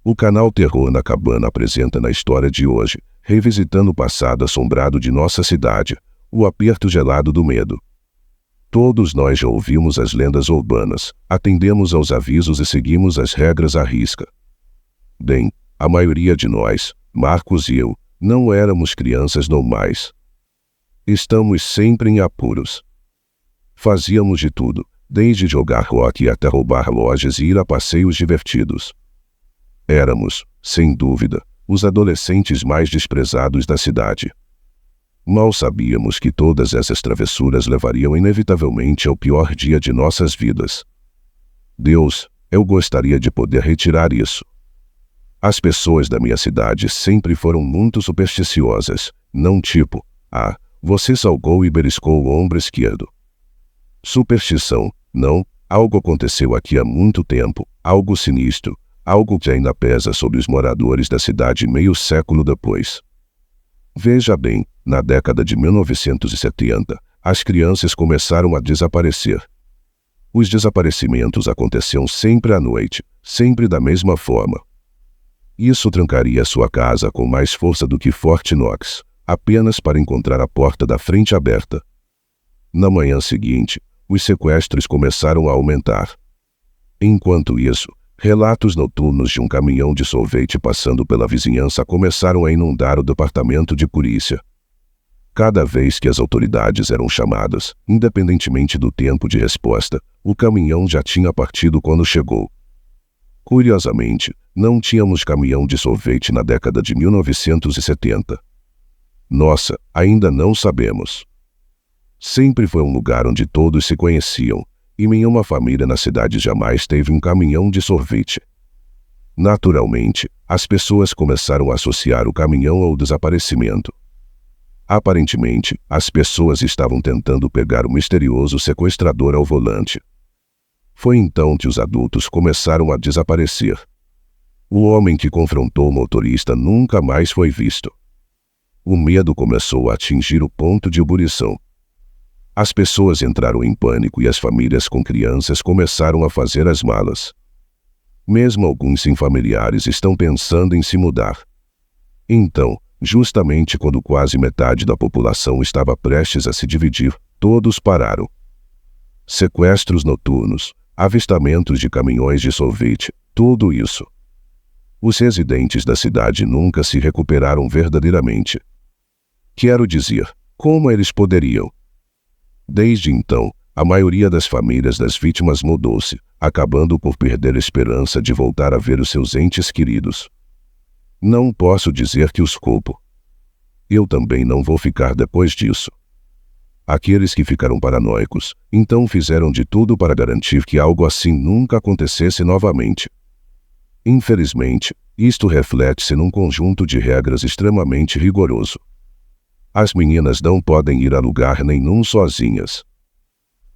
O canal Terror na Cabana apresenta na história de hoje, revisitando o passado assombrado de nossa cidade, o aperto gelado do medo. Todos nós já ouvimos as lendas urbanas, atendemos aos avisos e seguimos as regras à risca. Bem, a maioria de nós, Marcos e eu, não éramos crianças normais. Estamos sempre em apuros. Fazíamos de tudo, desde jogar rock até roubar lojas e ir a passeios divertidos. Éramos, sem dúvida, os adolescentes mais desprezados da cidade. Mal sabíamos que todas essas travessuras levariam inevitavelmente ao pior dia de nossas vidas. Deus, eu gostaria de poder retirar isso. As pessoas da minha cidade sempre foram muito supersticiosas, não tipo, você salgou e beliscou o ombro esquerdo. Superstição, não, algo aconteceu aqui há muito tempo, algo sinistro, algo que ainda pesa sobre os moradores da cidade meio século depois. Veja bem, na década de 1970, as crianças começaram a desaparecer. Os desaparecimentos aconteciam sempre à noite, sempre da mesma forma. Isso trancaria sua casa com mais força do que Fort Knox, apenas para encontrar a porta da frente aberta. Na manhã seguinte, os sequestros começaram a aumentar. Enquanto isso, relatos noturnos de um caminhão de sorvete passando pela vizinhança começaram a inundar o departamento de polícia. Cada vez que as autoridades eram chamadas, independentemente do tempo de resposta, o caminhão já tinha partido quando chegou. Curiosamente, não tínhamos caminhão de sorvete na década de 1970. Nossa, ainda não sabemos. Sempre foi um lugar onde todos se conheciam, e nenhuma família na cidade jamais teve um caminhão de sorvete. Naturalmente, as pessoas começaram a associar o caminhão ao desaparecimento. Aparentemente, as pessoas estavam tentando pegar o misterioso sequestrador ao volante. Foi então que os adultos começaram a desaparecer. O homem que confrontou o motorista nunca mais foi visto. O medo começou a atingir o ponto de ebulição. As pessoas entraram em pânico e as famílias com crianças começaram a fazer as malas. Mesmo alguns sem familiares estão pensando em se mudar. Então, justamente quando quase metade da população estava prestes a se dividir, todos pararam. Sequestros noturnos, avistamentos de caminhões de sorvete, tudo isso. Os residentes da cidade nunca se recuperaram verdadeiramente. Quero dizer, como eles poderiam? Desde então, a maioria das famílias das vítimas mudou-se, acabando por perder a esperança de voltar a ver os seus entes queridos. Não posso dizer que os culpo. Eu também não vou ficar depois disso. Aqueles que ficaram paranoicos, então fizeram de tudo para garantir que algo assim nunca acontecesse novamente. Infelizmente, isto reflete-se num conjunto de regras extremamente rigoroso. As meninas não podem ir a lugar nenhum sozinhas.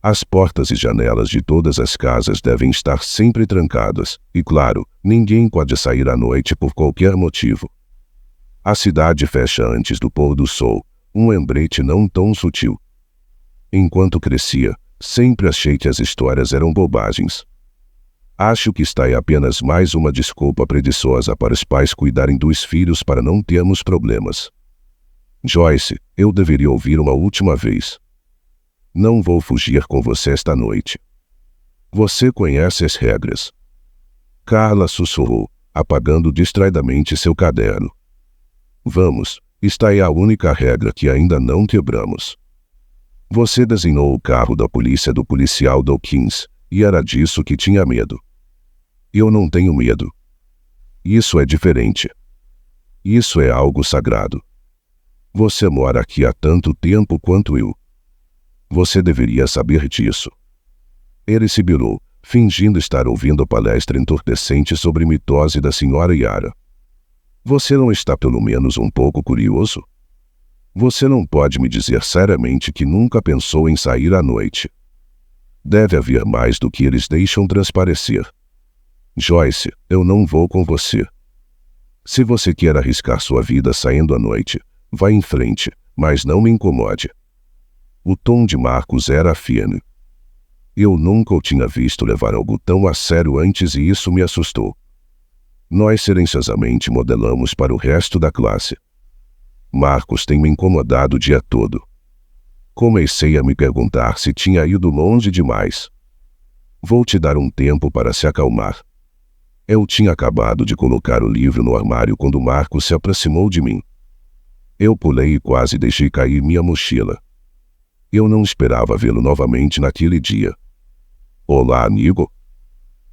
As portas e janelas de todas as casas devem estar sempre trancadas, e claro, ninguém pode sair à noite por qualquer motivo. A cidade fecha antes do pôr do sol, um lembrete não tão sutil. Enquanto crescia, sempre achei que as histórias eram bobagens. Acho que esta é apenas mais uma desculpa preguiçosa para os pais cuidarem dos filhos para não termos problemas. Joyce, eu deveria ouvir uma última vez. Não vou fugir com você esta noite. Você conhece as regras. Carla sussurrou, apagando distraidamente seu caderno. Vamos, esta é a única regra que ainda não quebramos. Você desenhou o carro da polícia do policial Dawkins, e era disso que tinha medo. Eu não tenho medo. Isso é diferente. Isso é algo sagrado. Você mora aqui há tanto tempo quanto eu. Você deveria saber disso. Ele se virou, fingindo estar ouvindo a palestra entorpecente sobre mitose da senhora Yara. Você não está pelo menos um pouco curioso? Você não pode me dizer seriamente que nunca pensou em sair à noite. Deve haver mais do que eles deixam transparecer. Joyce, eu não vou com você. Se você quer arriscar sua vida saindo à noite, vá em frente, mas não me incomode. O tom de Marcos era firme. Eu nunca o tinha visto levar algo tão a sério antes e isso me assustou. Nós silenciosamente modelamos para o resto da classe. Marcos tem me incomodado o dia todo. Comecei a me perguntar se tinha ido longe demais. Vou te dar um tempo para se acalmar. Eu tinha acabado de colocar o livro no armário quando Marcos se aproximou de mim. Eu pulei e quase deixei cair minha mochila. Eu não esperava vê-lo novamente naquele dia. Olá, amigo.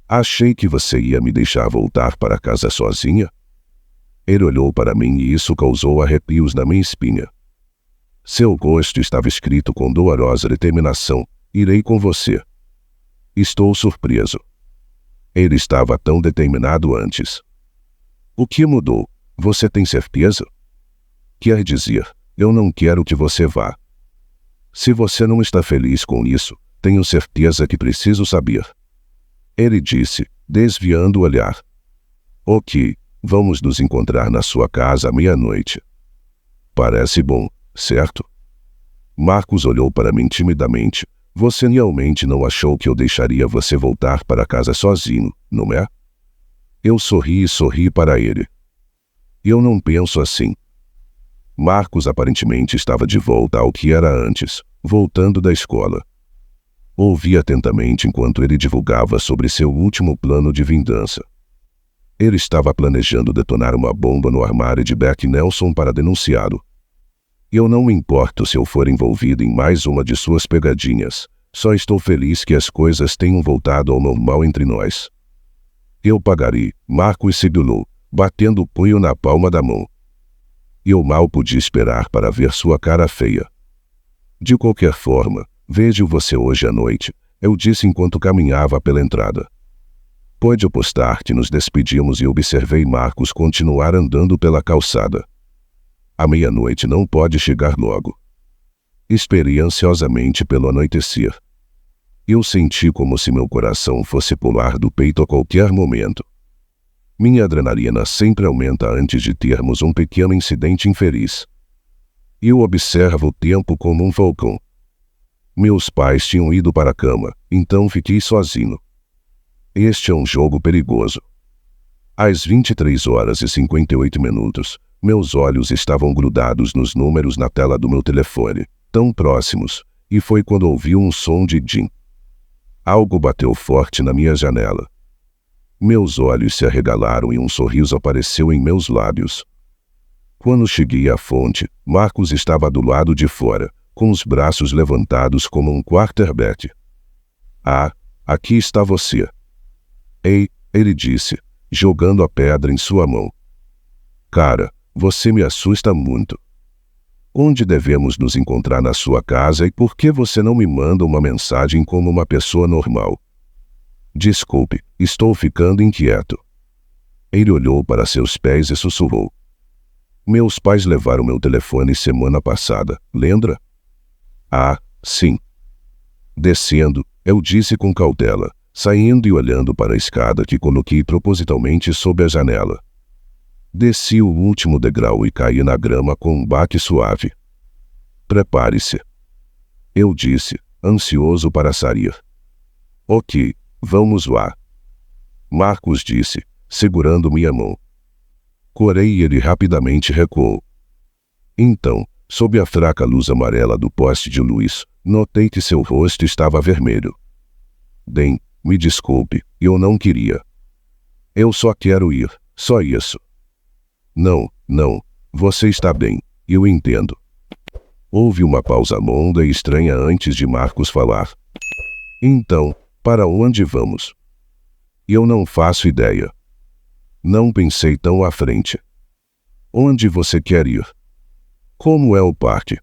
Achei que você ia me deixar voltar para casa sozinha. Ele olhou para mim e isso causou arrepios na minha espinha. Seu rosto estava escrito com dolorosa determinação. Irei com você. Estou surpreso. Ele estava tão determinado antes. O que mudou? Você tem certeza? Quer dizer, eu não quero que você vá. Se você não está feliz com isso, tenho certeza que preciso saber. Ele disse, desviando o olhar. Ok, vamos nos encontrar na sua casa à meia-noite. Parece bom, certo? Marcos olhou para mim timidamente. Você realmente não achou que eu deixaria você voltar para casa sozinho, não é? Eu sorri e sorri para ele. Eu não penso assim. Marcos aparentemente estava de volta ao que era antes, voltando da escola. Ouvi atentamente enquanto ele divulgava sobre seu último plano de vingança. Ele estava planejando detonar uma bomba no armário de Beck Nelson para denunciá-lo. Eu não me importo se eu for envolvido em mais uma de suas pegadinhas. Só estou feliz que as coisas tenham voltado ao normal entre nós. Eu pagarei, Marcos segurou, batendo o punho na palma da mão. Eu mal podia esperar para ver sua cara feia. De qualquer forma, vejo você hoje à noite, eu disse enquanto caminhava pela entrada. Pode apostar que nos despedimos e observei Marcos continuar andando pela calçada. A meia-noite não pode chegar logo. Esperei ansiosamente pelo anoitecer. Eu senti como se meu coração fosse pular do peito a qualquer momento. Minha adrenalina sempre aumenta antes de termos um pequeno incidente infeliz. Eu observo o tempo como um falcão. Meus pais tinham ido para a cama, então fiquei sozinho. Este é um jogo perigoso. Às 23h58, meus olhos estavam grudados nos números na tela do meu telefone, tão próximos, e foi quando ouvi um som de din. Algo bateu forte na minha janela. Meus olhos se arregalaram e um sorriso apareceu em meus lábios. Quando cheguei à fonte, Marcos estava do lado de fora, com os braços levantados como um quarterback. Ah, aqui está você. Ei, ele disse, jogando a pedra em sua mão. Cara, você me assusta muito. Onde devemos nos encontrar na sua casa e por que você não me manda uma mensagem como uma pessoa normal? Desculpe, estou ficando inquieto. Ele olhou para seus pés e sussurrou. Meus pais levaram meu telefone semana passada, lembra? Ah, sim. Descendo, eu disse com cautela, saindo e olhando para a escada que coloquei propositalmente sob a janela. Desci o último degrau e caí na grama com um baque suave. Prepare-se. Eu disse, ansioso para sair. Ok, vamos lá. Marcos disse, segurando minha mão. Corei e ele rapidamente recuou. Então, sob a fraca luz amarela do poste de luz, notei que seu rosto estava vermelho. Dan, me desculpe, eu não queria. Eu só quero ir, só isso. Não, você está bem, eu entendo. Houve uma pausa longa e estranha antes de Marcos falar. Então, para onde vamos? Eu não faço ideia. Não pensei tão à frente. Onde você quer ir? Como é o parque?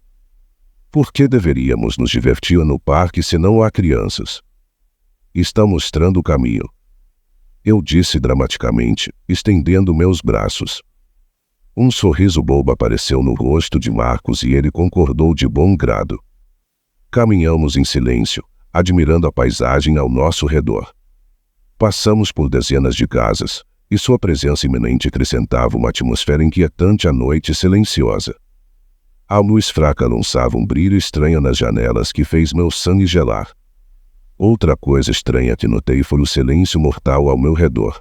Por que deveríamos nos divertir no parque se não há crianças? Está mostrando o caminho. Eu disse dramaticamente, estendendo meus braços. Um sorriso bobo apareceu no rosto de Marcos e ele concordou de bom grado. Caminhamos em silêncio, admirando a paisagem ao nosso redor. Passamos por dezenas de casas, e sua presença iminente acrescentava uma atmosfera inquietante à noite silenciosa. A luz fraca lançava um brilho estranho nas janelas que fez meu sangue gelar. Outra coisa estranha que notei foi o silêncio mortal ao meu redor.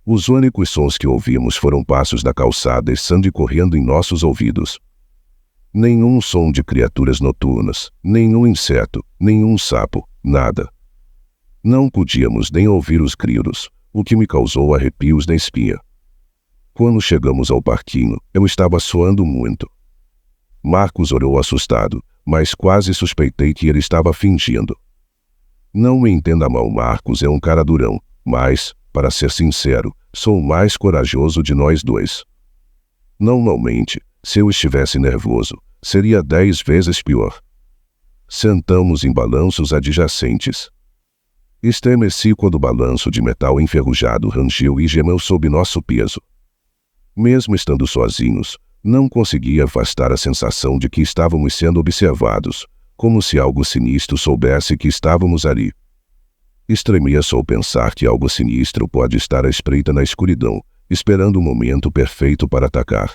Os únicos sons que ouvimos foram passos da calçada e sangue correndo em nossos ouvidos. Nenhum som de criaturas noturnas, nenhum inseto, nenhum sapo, nada. Não podíamos nem ouvir os grilos, o que me causou arrepios na espinha. Quando chegamos ao parquinho, eu estava suando muito. Marcos olhou assustado, mas quase suspeitei que ele estava fingindo. Não me entenda mal, Marcos é um cara durão, mas, para ser sincero, sou o mais corajoso de nós dois. Normalmente, se eu estivesse nervoso, seria 10 vezes pior. Sentamos em balanços adjacentes. Estremeci quando o balanço de metal enferrujado rangiu e gemeu sob nosso peso. Mesmo estando sozinhos, não conseguia afastar a sensação de que estávamos sendo observados, como se algo sinistro soubesse que estávamos ali. Estremeço ao pensar que algo sinistro pode estar à espreita na escuridão, esperando o momento perfeito para atacar.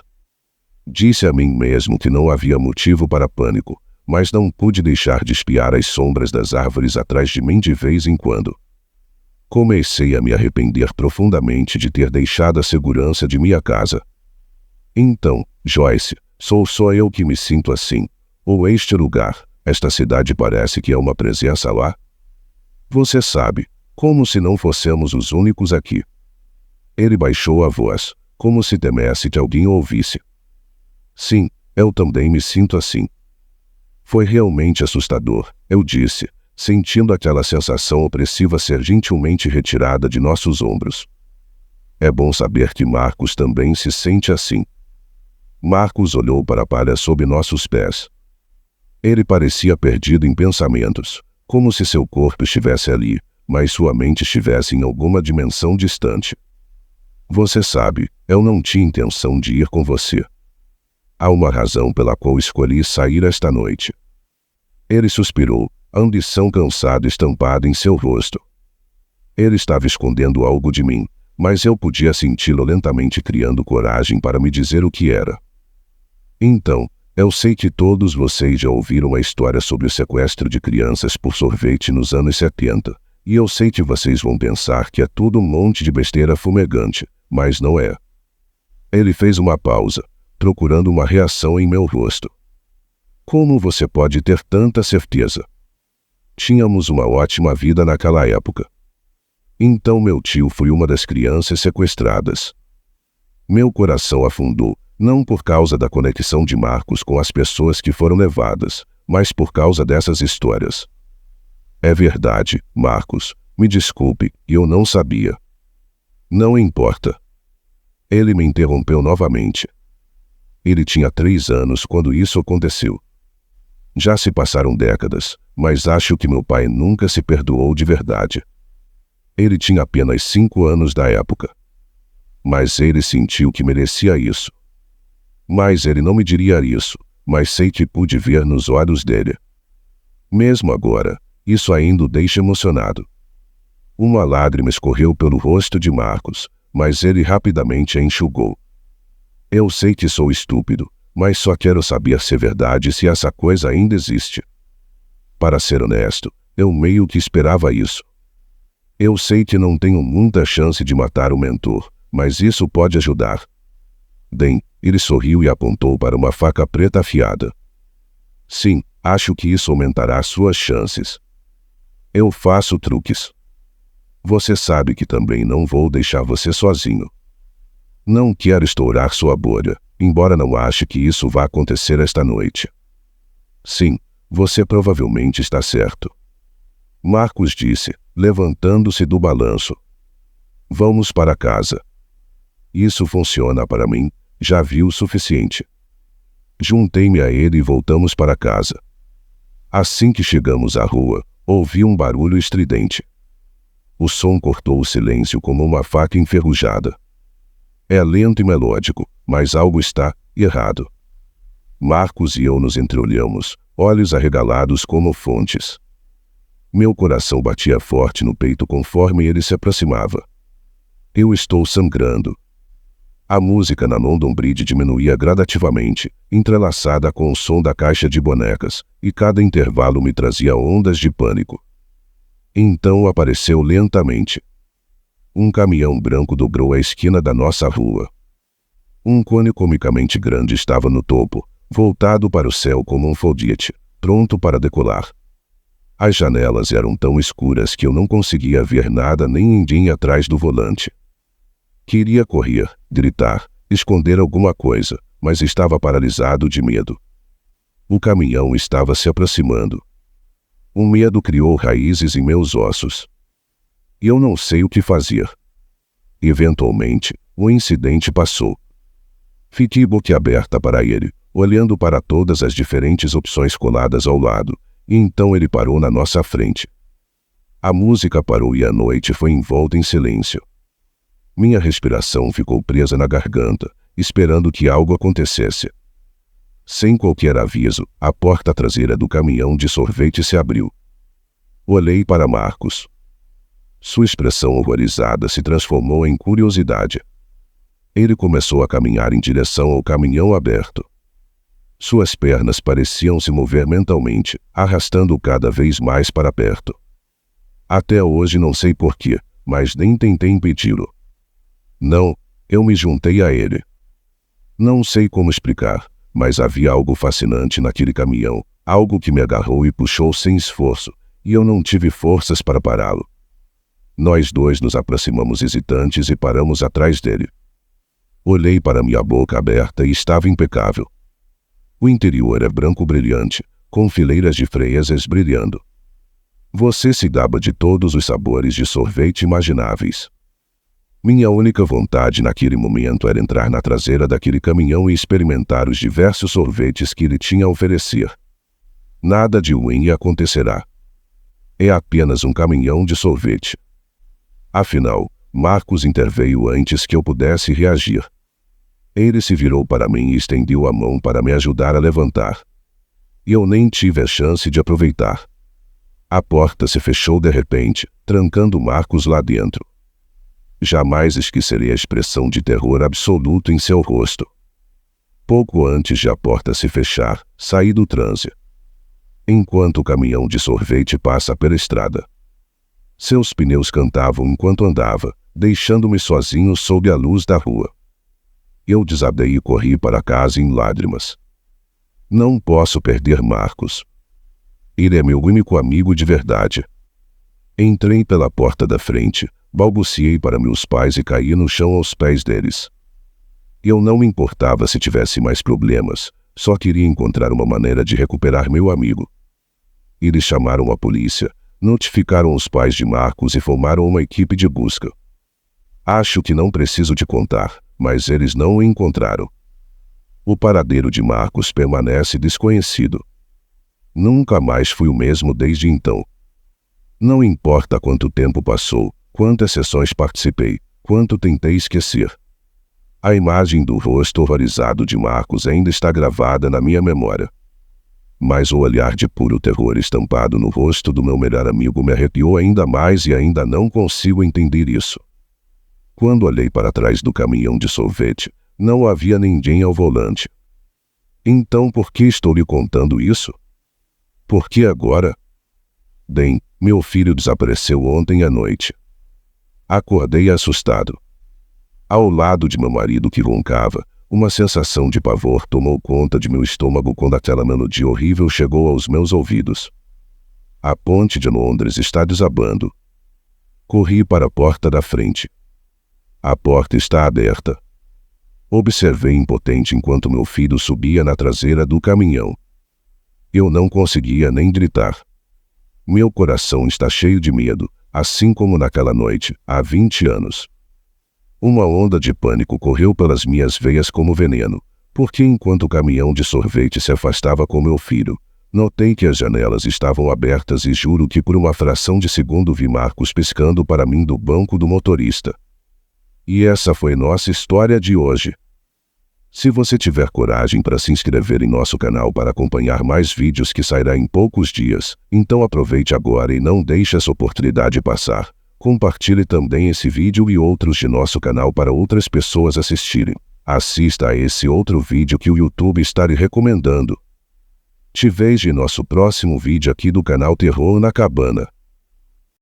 Disse a mim mesmo que não havia motivo para pânico, mas não pude deixar de espiar as sombras das árvores atrás de mim de vez em quando. Comecei a me arrepender profundamente de ter deixado a segurança de minha casa. Então, Joyce, sou só eu que me sinto assim? Ou este lugar, esta cidade parece que é uma presença lá? Você sabe, como se não fôssemos os únicos aqui. Ele baixou a voz, como se temesse que alguém o ouvisse. Sim, eu também me sinto assim. Foi realmente assustador, eu disse, sentindo aquela sensação opressiva ser gentilmente retirada de nossos ombros. É bom saber que Marcos também se sente assim. Marcos olhou para a palha sob nossos pés. Ele parecia perdido em pensamentos, como se seu corpo estivesse ali, mas sua mente estivesse em alguma dimensão distante. Você sabe, eu não tinha intenção de ir com você. Há uma razão pela qual escolhi sair esta noite. Ele suspirou, a ambição cansada estampada em seu rosto. Ele estava escondendo algo de mim, mas eu podia senti-lo lentamente criando coragem para me dizer o que era. Então, eu sei que todos vocês já ouviram a história sobre o sequestro de crianças por sorvete nos anos 70, e eu sei que vocês vão pensar que é tudo um monte de besteira fumegante, mas não é. Ele fez uma pausa, procurando uma reação em meu rosto. Como você pode ter tanta certeza? Tínhamos uma ótima vida naquela época. Então meu tio foi uma das crianças sequestradas. Meu coração afundou, não por causa da conexão de Marcos com as pessoas que foram levadas, mas por causa dessas histórias. É verdade, Marcos, me desculpe, eu não sabia. Não importa. Ele me interrompeu novamente. Ele tinha 3 anos quando isso aconteceu. Já se passaram décadas, mas acho que meu pai nunca se perdoou de verdade. Ele tinha apenas 5 anos da época. Mas ele sentiu que merecia isso. Mas ele não me diria isso, mas sei que pude ver nos olhos dele. Mesmo agora, isso ainda o deixa emocionado. Uma lágrima escorreu pelo rosto de Marcos, mas ele rapidamente a enxugou. Eu sei que sou estúpido, mas só quero saber se é verdade e se essa coisa ainda existe. Para ser honesto, eu meio que esperava isso. Eu sei que não tenho muita chance de matar o mentor, mas isso pode ajudar. Bem, ele sorriu e apontou para uma faca preta afiada. Sim, acho que isso aumentará suas chances. Eu faço truques. Você sabe que também não vou deixar você sozinho. Não quero estourar sua bolha, embora não ache que isso vá acontecer esta noite. Sim, você provavelmente está certo. Marcos disse, levantando-se do balanço. Vamos para casa. Isso funciona para mim, já vi o suficiente. Juntei-me a ele e voltamos para casa. Assim que chegamos à rua, ouvi um barulho estridente. O som cortou o silêncio como uma faca enferrujada. É lento e melódico, mas algo está errado. Marcos e eu nos entreolhamos, olhos arregalados como fontes. Meu coração batia forte no peito conforme ele se aproximava. Eu estou sangrando. A música na London Bridge diminuía gradativamente, entrelaçada com o som da caixa de bonecas, e cada intervalo me trazia ondas de pânico. Então apareceu lentamente. um caminhão branco dobrou a esquina da nossa rua. Um cone comicamente grande estava no topo, voltado para o céu como um foguete, pronto para decolar. As janelas eram tão escuras que eu não conseguia ver nada nem ninguém atrás do volante. Queria correr, gritar, esconder alguma coisa, mas estava paralisado de medo. O caminhão estava se aproximando. O medo criou raízes em meus ossos. Eu não sei o que fazer. Eventualmente, o incidente passou. Fiquei boquiaberta para ele, olhando para todas as diferentes opções coladas ao lado, e então ele parou na nossa frente. A música parou e a noite foi envolta em silêncio. Minha respiração ficou presa na garganta, esperando que algo acontecesse. Sem qualquer aviso, a porta traseira do caminhão de sorvete se abriu. Olhei para Marcos. Sua expressão horrorizada se transformou em curiosidade. Ele começou a caminhar em direção ao caminhão aberto. Suas pernas pareciam se mover mentalmente, arrastando-o cada vez mais para perto. Até hoje não sei porquê, mas nem tentei impedi-lo. Não, eu me juntei a ele. Não sei como explicar, mas havia algo fascinante naquele caminhão, algo que me agarrou e puxou sem esforço, e eu não tive forças para pará-lo. Nós dois nos aproximamos hesitantes e paramos atrás dele. Olhei para minha boca aberta e estava impecável. O interior é branco brilhante, com fileiras de freiras brilhando. Você se gaba de todos os sabores de sorvete imagináveis. Minha única vontade naquele momento era entrar na traseira daquele caminhão e experimentar os diversos sorvetes que ele tinha a oferecer. Nada de ruim acontecerá. É apenas um caminhão de sorvete. Afinal, Marcos interveio antes que eu pudesse reagir. Ele se virou para mim e estendeu a mão para me ajudar a levantar. Eu nem tive a chance de aproveitar. A porta se fechou de repente, trancando Marcos lá dentro. Jamais esquecerei a expressão de terror absoluto em seu rosto. Pouco antes de a porta se fechar, saí do transe. Enquanto o caminhão de sorvete passa pela estrada. Seus pneus cantavam enquanto andava, deixando-me sozinho sob a luz da rua. Eu desabei e corri para casa em lágrimas. Não posso perder Marcos. Ele é meu único amigo de verdade. Entrei pela porta da frente, balbuciei para meus pais e caí no chão aos pés deles. Eu não me importava se tivesse mais problemas, só queria encontrar uma maneira de recuperar meu amigo. Eles chamaram a polícia, notificaram os pais de Marcos e formaram uma equipe de busca. Acho que não preciso te contar, mas eles não o encontraram. O paradeiro de Marcos permanece desconhecido. Nunca mais fui o mesmo desde então. Não importa quanto tempo passou, quantas sessões participei, quanto tentei esquecer. A imagem do rosto horrorizado de Marcos ainda está gravada na minha memória. Mas o olhar de puro terror estampado no rosto do meu melhor amigo me arrepiou ainda mais e ainda não consigo entender isso. Quando olhei para trás do caminhão de sorvete, não havia ninguém ao volante. Então por que estou lhe contando isso? Por que agora? Bem, meu filho desapareceu ontem à noite. Acordei assustado. Ao lado de meu marido que roncava, uma sensação de pavor tomou conta de meu estômago quando aquela melodia horrível chegou aos meus ouvidos. A ponte de Londres está desabando. Corri para a porta da frente. A porta está aberta. Observei impotente enquanto meu filho subia na traseira do caminhão. Eu não conseguia nem gritar. Meu coração está cheio de medo, assim como naquela noite, há 20 anos. Uma onda de pânico correu pelas minhas veias como veneno, porque enquanto o caminhão de sorvete se afastava com meu filho, notei que as janelas estavam abertas e juro que por uma fração de segundo vi Marcos piscando para mim do banco do motorista. E essa foi nossa história de hoje. Se você tiver coragem para se inscrever em nosso canal para acompanhar mais vídeos que sairá em poucos dias, então aproveite agora e não deixe essa oportunidade passar. Compartilhe também esse vídeo e outros de nosso canal para outras pessoas assistirem. Assista a esse outro vídeo que o YouTube está lhe recomendando. Te vejo em nosso próximo vídeo aqui do canal Terror na Cabana.